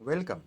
Welcome.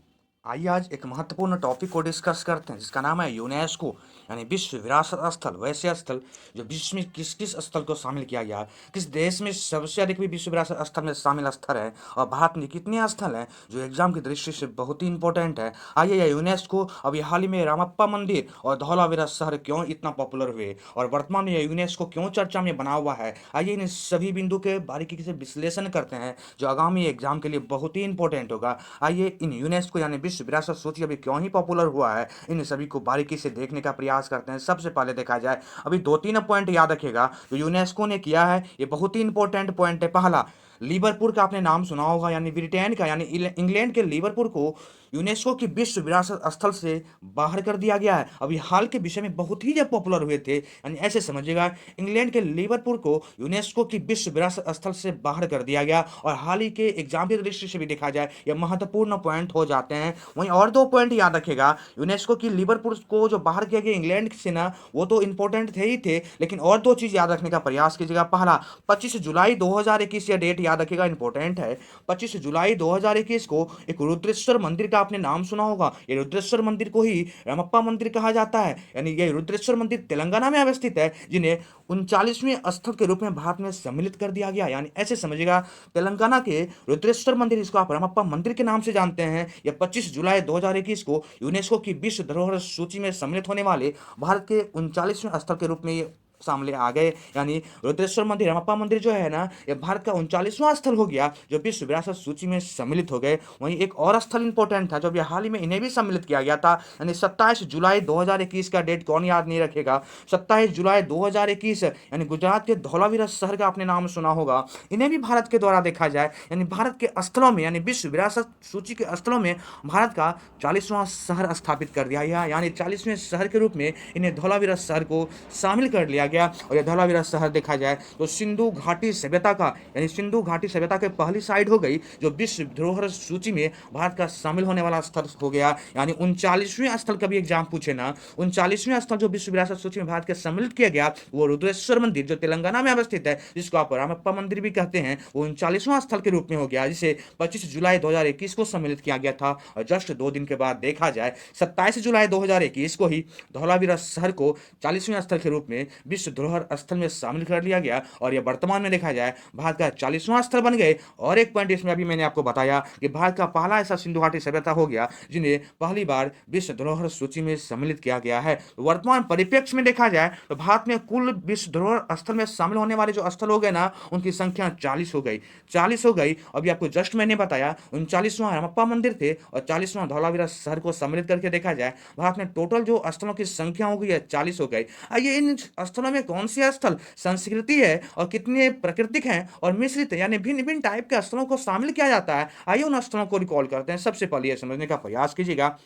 आइए आज एक महत्वपूर्ण टॉपिक को डिस्कस करते हैं जिसका नाम है यूनेस्को यानी विश्व विरासत स्थल। वैसे स्थल जो विश्व में किस किस स्थल को शामिल किया गया है, किस देश में सबसे अधिक भी विश्व विरासत स्थल में शामिल स्थल है और भारत में कितने स्थल हैं, जो एग्जाम की दृष्टि से बहुत ही इंपॉर्टेंट है। आइए यह यूनेस्को अभी हाल ही में रामप्पा मंदिर और धौलावीरा शहर क्यों इतना पॉपुलर हुए और वर्तमान में यह यूनेस्को क्यों चर्चा में बना हुआ है, आइए इन सभी बिंदु के बारीकी से विश्लेषण करते हैं जो आगामी एग्जाम के लिए बहुत ही इंपॉर्टेंट होगा। आइए इन यूनेस्को यानी विश्व विरासत सूची अभी क्यों ही पॉपुलर हुआ है, इन सभी को बारीकी से देखने का प्रयास करते हैं। सबसे पहले देखा जाए, अभी दो तीन पॉइंट याद रखिएगा जो यूनेस्को ने किया है, ये बहुत ही इंपॉर्टेंट पॉइंट है। पहला, लिवरपूल का आपने नाम सुना होगा, यानी ब्रिटेन का यानी इंग्लैंड के लिवरपूल को यूनेस्को की विश्व विरासत स्थल से बाहर कर दिया गया है। अभी हाल के विषय में बहुत ही जब पॉपुलर हुए थे, यानी ऐसे समझिएगा इंग्लैंड के लिवरपूल को यूनेस्को की विश्व विरासत स्थल से बाहर कर दिया गया और हाल ही के एग्जाम की दृष्टि से भी देखा जाए ये महत्वपूर्ण पॉइंट हो जाते हैं। वहीं और दो पॉइंट याद रखेगा, यूनेस्को की लिवरपूल को जो बाहर किया गया इंग्लैंड से ना, वो तो इंपॉर्टेंट थे ही थे, लेकिन और दो चीज याद रखने का प्रयास कीजिएगा। पहला, 25 जुलाई 2021, यह डेट याद रखिएगा, इंपॉर्टेंट है। 25 जुलाई 2021 को एक रुद्रेश्वर मंदिर का आपने नाम सुना होगा। ये रुद्रेश्वर मंदिर को ही रामप्पा मंदिर कहा जाता है, यानी ये रुद्रेश्वर मंदिर तेलंगाना में अवस्थित है, जिन्हें 39वें स्थल के रूप में भारत में सम्मिलित कर दिया गया। यानी ऐसे समझिएगा, तेलंगाना के रुद्रेश्वर मंदिर, इसको आप रामप्पा मंदिर के नाम से जानते हैं, यह 25 जुलाई 2021 को यूनेस्को की विश्व धरोहर सूची में सम्मिलित होने वाले भारत के 39वें स्थल के रूप में ये सामने आ गए। यानी रुद्रेश्वर मंदिर, रामप्पा मंदिर जो है ना, ये भारत का 39वां स्थल हो गया जो विश्व विरासत सूची में सम्मिलित हो गए। वहीं एक और स्थल इंपॉर्टेंट था जो अभी हाल ही में इन्हें भी सम्मिलित किया गया था, यानी 27 जुलाई 2021 का डेट कौन याद नहीं रखेगा। 27 जुलाई 2021, यानी गुजरात के धौलावीरा शहर का आपने नाम सुना होगा। इन्हें भी भारत के द्वारा देखा जाए, यानी भारत के स्थलों में, यानी विश्व विरासत सूची के स्थलों में भारत का 40वां शहर स्थापित कर दिया गया, यानी 40वें शहर के रूप में इन्हें धौलावीरा शहर को शामिल कर लिया गया। और यह धौलावीरा शहर देखा जाए तो सिंधु घाटी सभ्यता का, यानी सिंधु घाटी सभ्यता के पहली साइड हो गई जो विश्व धरोहर सूची में भारत का शामिल होने वाला स्थल हो गया। यानी 39वें स्थल का भी एग्जाम पूछे ना, 39वें स्थल जो विश्व विरासत सूची में भारत के सम्मिलित किया गया वो रुद्रेश्वर मंदिर जो तेलंगाना में अवस्थित है, जिसको आप रामप्पा मंदिर भी कहते हैं, वो 39वां स्थल के रूप में हो गया, जिसे 25 जुलाई 2021 को सम्मिलित किया गया था। और जस्ट 2 दिन के बाद देखा जाए 27 जुलाई 2021 को ही धौलावीरा शहर को 40वें स्थल के रूप में विश्व धरोहर स्थल में शामिल कर लिया गया और यह वर्तमान में देखा जाए भारत का 40वां स्थल बन गए। और एक पॉइंट इसमें अभी मैंने आपको बताया कि भारत का पहला ऐसा सिंधु घाटी सभ्यता हो गया जिन्हें पहली बार विश्व धरोहर सूची में सम्मिलित किया गया है। तो वर्तमान परिप्रेक्ष्य में देखा जाए तो भारत में कुल विश्व धरोहर स्थल में शामिल होने वाले जो स्थल हो गए ना, उनकी संख्या 40 हो गई, 40 हो गई। अभी आपको जस्ट मैंने बताया 39वां रामप्पा मंदिर थे और 40वां धौलावीरा शहर को सम्मिलित करके देखा जाए भारत में टोटल जो स्थलों की संख्या हो गई है 40 हो गई। आइए इन स्थलों में कौन से स्थल संस्कृति है और कितने प्राकृतिक हैं और मिश्रित है, यानी भिन्न भिन्न टाइप के स्थलों को शामिल किया जाता है, आइए उन स्थलों को रिकॉल करते हैं। सबसे पहले यह समझने का प्रयास कीजिएगा,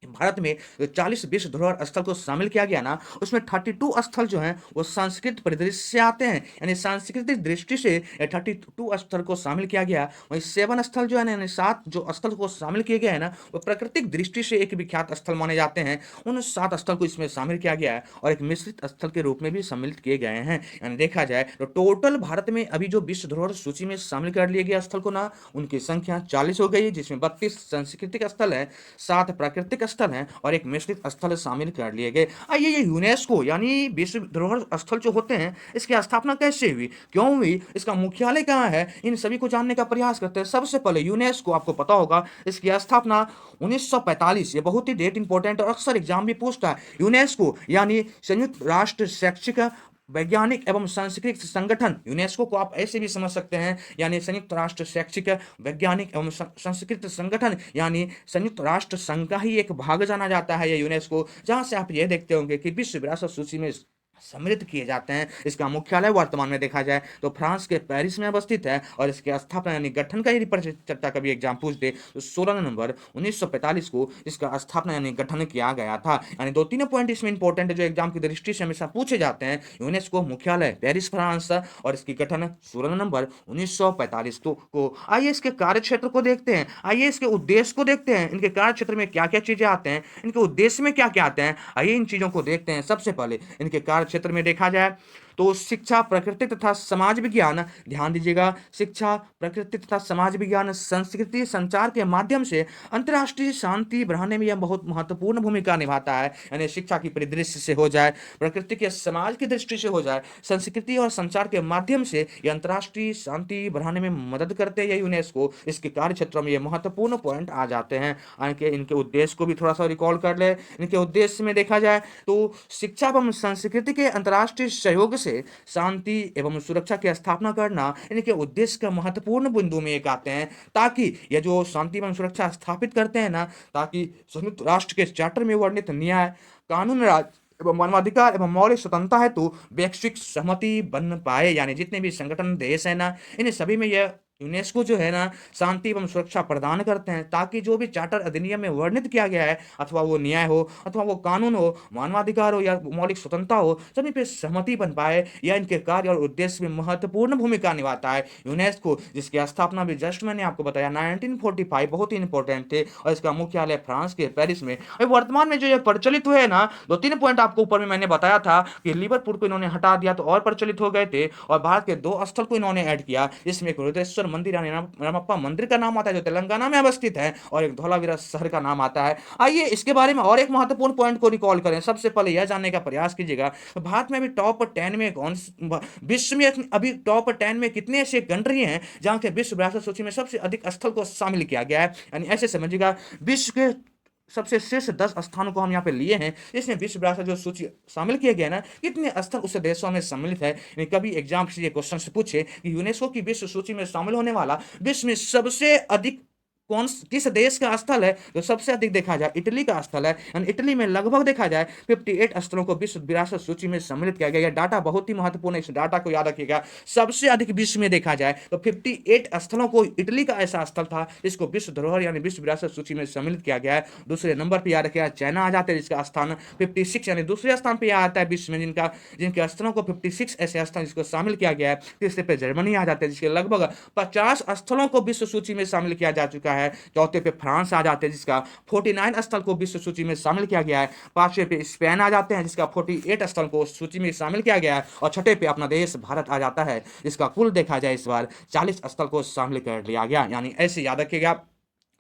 भारत में जो 40 विश्व धरोहर स्थल को शामिल किया गया ना, उसमें 32 स्थल जो हैं वो सांस्कृतिक परिदृश्य से आते हैं, यानी सांस्कृतिक दृष्टि से 32 स्थल को शामिल किया गया। वहीं 7 स्थल जो है ना, यानी 7 जो स्थल को शामिल किए गए हैं ना, वो प्राकृतिक दृष्टि से एक विख्यात स्थल माने जाते हैं। उन 7 स्थल को इसमें शामिल किया गया है और एक मिश्रित स्थल के रूप में भी सम्मिलित किए गए हैं। यानी देखा जाए तो टोटल भारत में अभी जो विश्व धरोहर सूची में शामिल कर लिए गए स्थल को ना, उनकी संख्या 40 हो गई, जिसमें 32 सांस्कृतिक स्थल है, 7 प्राकृतिक स्थल हैं और एक मिश्रित स्थल शामिल कर लिए गए। आइए ये यूनेस्को यानी विश्व धरोहर स्थल जो होते हैं, इसकी स्थापना कैसे हुई, क्यों हुई, इसका मुख्यालय कहाँ है, इन सभी को जानने का प्रयास करते हैं। सबसे पहले यूनेस्को, आपको पता होगा इसकी स्थापना 1945, ये बहुत ही डेट इंपॉर्टेंट और अक्सर एग्जाम भी पूछता है। यूनेस्को यानी संयुक्त राष्ट्र शैक्षिक वैज्ञानिक एवं सांस्कृतिक संगठन, यूनेस्को को आप ऐसे भी समझ सकते हैं, यानी संयुक्त राष्ट्र शैक्षिक वैज्ञानिक एवं सांस्कृतिक संगठन, यानी संयुक्त राष्ट्र संघ का ही एक भाग जाना जाता है ये यूनेस्को, जहां से आप ये देखते होंगे कि विश्व विरासत सूची में सम्मिलित किए जाते हैं। इसका मुख्यालय वर्तमान में देखा जाए तो फ्रांस के पेरिस में अवस्थित है और इसके स्थापना यानी गठन का यदि चर्चा कभी एग्जाम पूछ दे तो 16 नवंबर 1945 को इसका स्थापना यानी गठन किया गया था। यानी दो तीन पॉइंट इसमें इंपॉर्टेंट है जो एग्जाम की दृष्टि से हमेशा पूछे जाते हैं। यूनेस्को मुख्यालय पेरिस फ्रांस और इसकी गठन 16 नवंबर 1945 को। आइए इसके कार्य क्षेत्र को देखते हैं, आइए इसके उद्देश्य को देखते हैं, इनके कार्य क्षेत्र में क्या क्या चीजें आते हैं, इनके उद्देश्य में क्या क्या आते हैं, आइए इन चीजों को देखते हैं। सबसे पहले इनके कार्य क्षेत्र में देखा जाए तो शिक्षा, प्रकृति तथा समाज विज्ञान, ध्यान दीजिएगा, शिक्षा, प्रकृति तथा समाज विज्ञान, संस्कृति, संचार के माध्यम से अंतर्राष्ट्रीय शांति बढ़ाने में यह बहुत महत्वपूर्ण भूमिका निभाता है। यानी शिक्षा की परिदृश्य से हो जाए, प्रकृति के समाज की दृष्टि से हो जाए, संस्कृति और संचार के माध्यम से ये अंतर्राष्ट्रीय शांति बढ़ाने में मदद करते हैं यूनेस्को। इसके कार्य क्षेत्रों में ये महत्वपूर्ण पॉइंट आ जाते हैं। इनके उद्देश्य को भी थोड़ा सा रिकॉल कर ले। इनके उद्देश्य में देखा जाए तो शिक्षा एवं संस्कृति के अंतर्राष्ट्रीय सहयोग से शांति एवं सुरक्षा की स्थापना करना इनके उद्देश्य का महत्वपूर्ण बिंदु में एक आते हैं, ताकि ये जो शांति एवं सुरक्षा स्थापित करते हैं ना, ताकि संयुक्त राष्ट्र के चार्टर में वर्णित न्याय, कानून राज एवं मानवाधिकार एवं मौलिक स्वतंत्रता हेतु वैश्विक सहमति बन पाए। यानी जितने भी संगठन देश है ना, इन सभी में यह यूनेस्को जो है ना शांति एवं सुरक्षा प्रदान करते हैं, ताकि जो भी चार्टर अधिनियम में वर्णित किया गया है, अथवा वो न्याय हो, अथवा वो कानून हो, मानवाधिकार हो या मौलिक स्वतंत्रता हो, सभी पे सहमति बन पाए। यह इनके कार्य और उद्देश्य में महत्वपूर्ण भूमिका निभाता है यूनेस्को, जिसकी स्थापना भी जस्ट मैंने आपको बताया 1945 बहुत ही इंपॉर्टेंट थे, और इसका मुख्यालय फ्रांस के पेरिस में। वर्तमान में जो ये प्रचलित हुए ना, 2-3 पॉइंट आपको ऊपर में मैंने बताया था कि लिवरपूल को इन्होंने हटा दिया तो और प्रचलित हो गए थे, और भारत के 2 स्थल को इन्होंने ऐड किया। इसमें एक रुद्रेश्वर मंदिर यानी रामप्पा मंदिर का नाम आता है जो तेलंगाना में अवस्थित है, और एक धौलावीरा शहर का नाम आता है। आइए इसके बारे में और एक महत्वपूर्ण पॉइंट को रिकॉल करें। सबसे पहले यह जानने का प्रयास कीजिएगा, भारत में अभी टॉप 10 में कौन, विश्व में अभी टॉप 10 में कितने ऐसे कंट्री हैं जहां के विश्व विरासत सूची में सबसे अधिक स्थल को शामिल किया गया है। यानी ऐसे समझिएगा, विश्व के सबसे शीर्ष 10 स्थानों को हम यहाँ पे लिए हैं, इसमें विश्व विरासत जो सूची शामिल किए गए ना, कितने स्थल उस देशों में सम्मिलित है। कभी एग्जाम से ये क्वेश्चन से पूछे कि यूनेस्को की विश्व सूची में शामिल होने वाला विश्व में सबसे अधिक किस देश का स्थल है जो सबसे अधिक देखा जाए, इटली का स्थल है। यानी इटली में लगभग देखा जाए 58 स्थलों को विश्व विरासत सूची में सम्मिलित किया गया। यह डाटा बहुत ही महत्वपूर्ण है, इस डाटा को याद रखिएगा। सबसे अधिक विश्व में देखा जाए तो 58 स्थलों को इटली का ऐसा स्थल था जिसको विश्व धरोहर यानी विश्व विरासत सूची में सम्मिलित किया गया है। दूसरे नंबर पर याद रखिएगा चाइना आ जाता है, जिसका स्थान 56 यानी दूसरे स्थान पर आता है विश्व में, जिनके स्थलों को 56 ऐसे स्थल जिसको शामिल किया गया है। तीसरे पे जर्मनी आ जाते हैं, जिसके लगभग 50 स्थलों को विश्व सूची में शामिल किया जा चुका है। चौथे पे फ्रांस आ जाते हैं, जिसका 49 स्थल को विश्व सूची में शामिल किया गया है। पांचवें पे स्पेन आ जाते हैं, जिसका 48 स्थल को सूची में शामिल किया गया है। और छठे पे अपना देश भारत आ जाता है, जिसका कुल देखा जाए इस बार 40 स्थल को शामिल कर लिया गया। यानी ऐसे याद रखिएगा,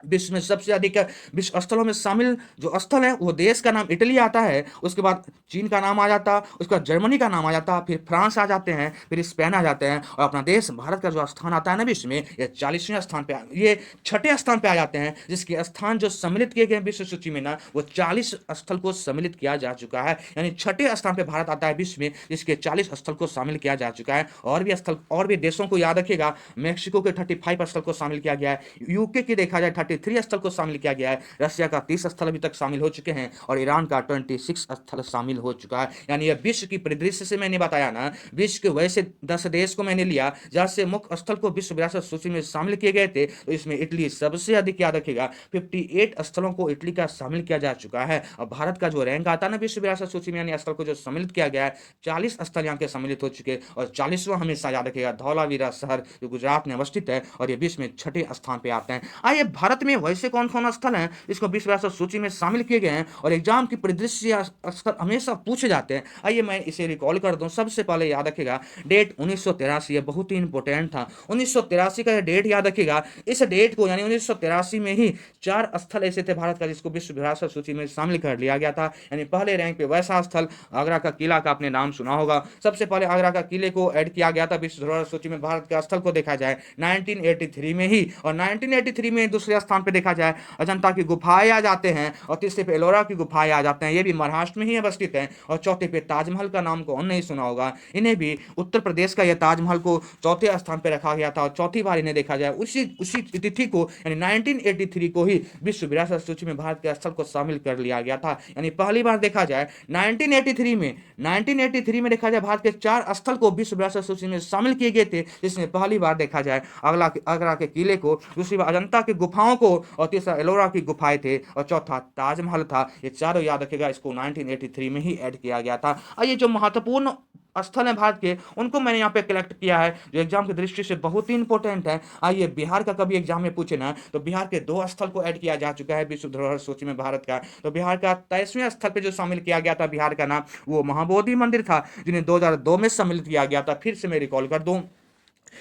विश्व में सबसे अधिक विश्व स्थलों में शामिल जो स्थल है वो देश का नाम इटली आता है, उसके बाद चीन का नाम आ जाता, उसके बाद जर्मनी का नाम आ जाता, फिर फ्रांस आ जाते हैं, फिर स्पेन आ जाते हैं, और अपना देश भारत का जो स्थान आता है ना विश्व में, ये 40वें स्थान पे, ये छठे स्थान पे आ जाते हैं, जिसके स्थान जो सम्मिलित किए गए विश्व सूची में ना, वो 40 स्थल को सम्मिलित किया जा चुका है। यानी छठे स्थान पे भारत आता है विश्व में, जिसके 40 स्थल को शामिल किया जा चुका है। और भी देशों को याद रखिएगा, मैक्सिको के 35 स्थल को शामिल किया गया है, यूके की देखा जाए 33 स्थल को शामिल किया गया है, रशिया का 30 स्थल अभी तक शामिल हो चुके हैं, और ईरान का 26 स्थल शामिल हो चुका है। यानी यह विश्व की परिदृश्य से मैंने बताया ना, विश्व के वैसे 10 देश को मैंने लिया जहां से मुख्य स्थल को विश्व विरासत सूची में शामिल किए गए थे, तो इसमें इटली सबसे अधिक, याद रखिएगा 58 स्थलों को इटली का शामिल किया जा चुका है। और भारत का जो रैंक आता है ना विश्व विरासत सूची में, यानी स्थल को जो सम्मिलित किया गया है, 40 स्थल यहाँ के सम्मिलित हो चुके, और 40वां हमेशा याद रखिएगा धौलावीरा शहर जो गुजरात में अवस्थित है, और ये विश्व में छठे स्थान पे आते हैं। आइए भारत में वैसे कौन कौन स्थल हैं इसको विश्व विरासत सूची में शामिल किए गए हैं, और एग्जाम की परिदृश्य स्थल हमेशा पूछे जाते हैं। आइए मैं इसे रिकॉल कर दूं। सबसे पहले याद रखिएगा डेट 1983, ये बहुत ही इंपॉर्टेंट था। 1983 का डेट याद रखिएगा। इस डेट को यानी 1983 में ही 4 स्थल ऐसे थे भारत का जिसको विश्व विरासत सूची में शामिल कर लिया गया था। यानी पहले रैंक पे वैसा स्थल आगरा का किला का आपने नाम सुना होगा, सबसे पहले आगरा का किले को ऐड किया गया था विश्व धरोहर सूची में। भारत का स्थल को देखा जाए 1983 में ही, और 1983 में दूसरे स्थान पे देखा जाए अजंता की गुफाएं आ जाते हैं, और तीसरे पे एलोरा की गुफाएं आ जाते हैं, ये भी महाराष्ट्र में ही अवस्थित है। और चौथे पे ताजमहल का नाम कौन नहीं सुना होगा, इन्हें भी उत्तर प्रदेश का यह ताजमहल को चौथे स्थान पे रखा गया था, और चौथी बार इन्हें देखा जाए उसी तिथि को यानी 1983 को ही विश्व विरासत सूची में भारत के स्थल को शामिल कर लिया गया था। यानी पहली बार देखा जाए 1983 में देखा जाए भारत के 4 स्थल को विश्व विरासत सूची में शामिल किए गए थे, जिसमें पहली बार देखा जाए आगरा के किले को, दूसरी बार अजंता की गुफाओं को, और तीसरा एलोरा की गुफाएं थे, और चौथा ताजमहल था। ये चारों याद रखेगा, इसको 1983 में ही ऐड किया गया था। और ये जो महत्वपूर्ण स्थल हैं भारत के, उनको मैंने यहाँ पे कलेक्ट किया है जो एग्जाम की दृष्टि से बहुत ही इंपॉर्टेंट है। आइए, बिहार का कभी एग्जाम में पूछे ना, तो बिहार के 2 स्थल को ऐड किया जा चुका है विश्व धरोहर सूची में भारत का। तो बिहार का 23वें स्थल पे जो शामिल किया गया था बिहार का नाम, वो महाबोधि मंदिर था, जिन्हें 2002 में सम्मिलित किया गया था। फिर से मैं रिकॉल कर दूं,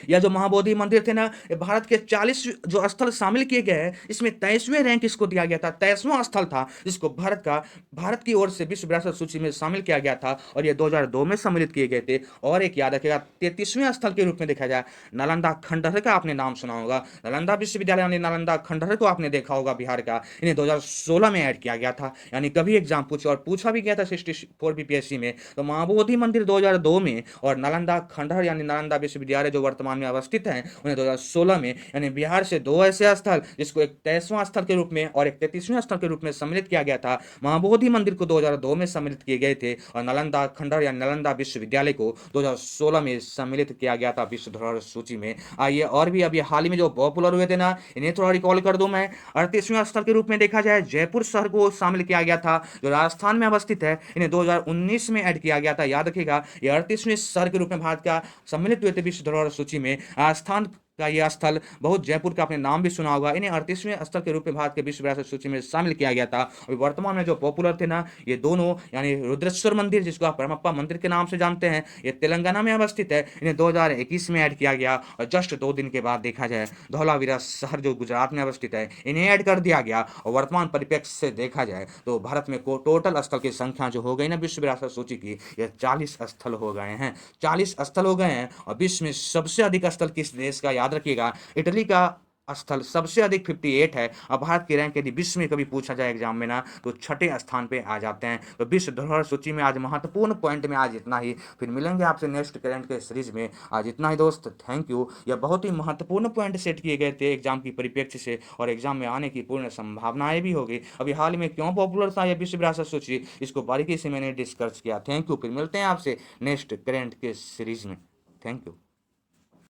यह जो महाबोधि मंदिर थे ना, ये भारत के 40 जो स्थल शामिल किए गए हैं, इसमें 23वें रैंक इसको दिया गया था। 23वां स्थल था जिसको भारत की ओर से विश्व विरासत सूची में शामिल किया गया था, और ये 2002 में सम्मिलित किए गए थे। और एक याद रखेगा, 33वें स्थल के रूप में देखा जाए, नालंदा खंडहर का आपने नाम सुना होगा। नालंदा विश्वविद्यालय यानी नालंदा खंडहर को आपने देखा होगा बिहार का, इन्हें 2016 में ऐड किया गया था। यानी कभी एग्जाम पूछे और पूछा भी गया था 64 बीपीएससी में, तो महाबोधि मंदिर 2002 में और नालंदा खंडहर यानी नालंदा विश्वविद्यालय जो वर्तमान में अवस्थित हैं, उन्हें 2016 में, यानी बिहार से 2 ऐसे स्थल जिसको एक 23वां स्थल के रूप में और एक 33वें स्थल के रूप में सम्मिलित किया गया था। महाबोधि मंदिर को 2002 में सम्मिलित किए गए थे, और नालंदा खंडहर या नालंदा विश्वविद्यालय को 2016 में सम्मिलित किया गया था विश्व धरोहर सूची में। आइए, और भी अभी हाल ही में जो पॉपुलर हुए थे ना, इन्हें थोड़ा रिकॉल कर दूं मैं। 38वें स्थल के रूप में देखा जाए, जयपुर शहर को शामिल किया गया था, जो राजस्थान में अवस्थित है। इन्हें 2019 में ऐड किया गया था। याद रखिएगा, ये 38वें शहर के रूप में भारत का सम्मिलित हुए थे विश्व धरोहर सूची में। राजस्थान का यह स्थल, बहुत जयपुर का आपने नाम भी सुना होगा, इन्हें 38वें स्थल के रूप में भारत के विश्व विरासत सूची में शामिल किया गया था। और वर्तमान में जो पॉपुलर थे ना, ये दोनों, यानी रुद्रेश्वर मंदिर जिसको आप परमप्पा मंदिर के नाम से जानते हैं, ये तेलंगाना में अवस्थित है। इन्हें 2021 में ऐड किया गया, और जस्ट 2 दिन के बाद देखा जाए, धौलावीरा शहर जो गुजरात में अवस्थित है, इन्हें ऐड कर दिया गया। और वर्तमान परिप्रेक्ष्य से देखा जाए तो भारत में टोटल स्थल की संख्या जो हो गई ना विश्व विरासत सूची की, यह 40 स्थल हो गए हैं। 40 स्थल हो गए हैं। और विश्व में सबसे अधिक स्थल किस देश का, याद रखिएगा, इटली का स्थल सबसे अधिक 58 है। और भारत की रैंक यदि विश्व में कभी पूछा जाए एग्जाम में ना, तो 6ठे स्थान पे आ जाते हैं। तो विश्व धरोहर सूची में आज महत्वपूर्ण पॉइंट में आज इतना ही। फिर मिलेंगे आपसे नेक्स्ट करंट के सीरीज में। आज इतना ही दोस्त, थैंक यू। यह बहुत ही महत्वपूर्ण पॉइंट सेट किए गए थे एग्जाम की परिप्रेक्ष्य से, और एग्जाम में आने की पूर्ण संभावनाएं भी होगी। अभी हाल में क्यों पॉपुलर था यह विश्व विरासत सूची, इसको बारीकी से मैंने डिस्कस किया। Thank you. फिर मिलते हैं आपसे नेक्स्ट करंट के सीरीज में। Thank you.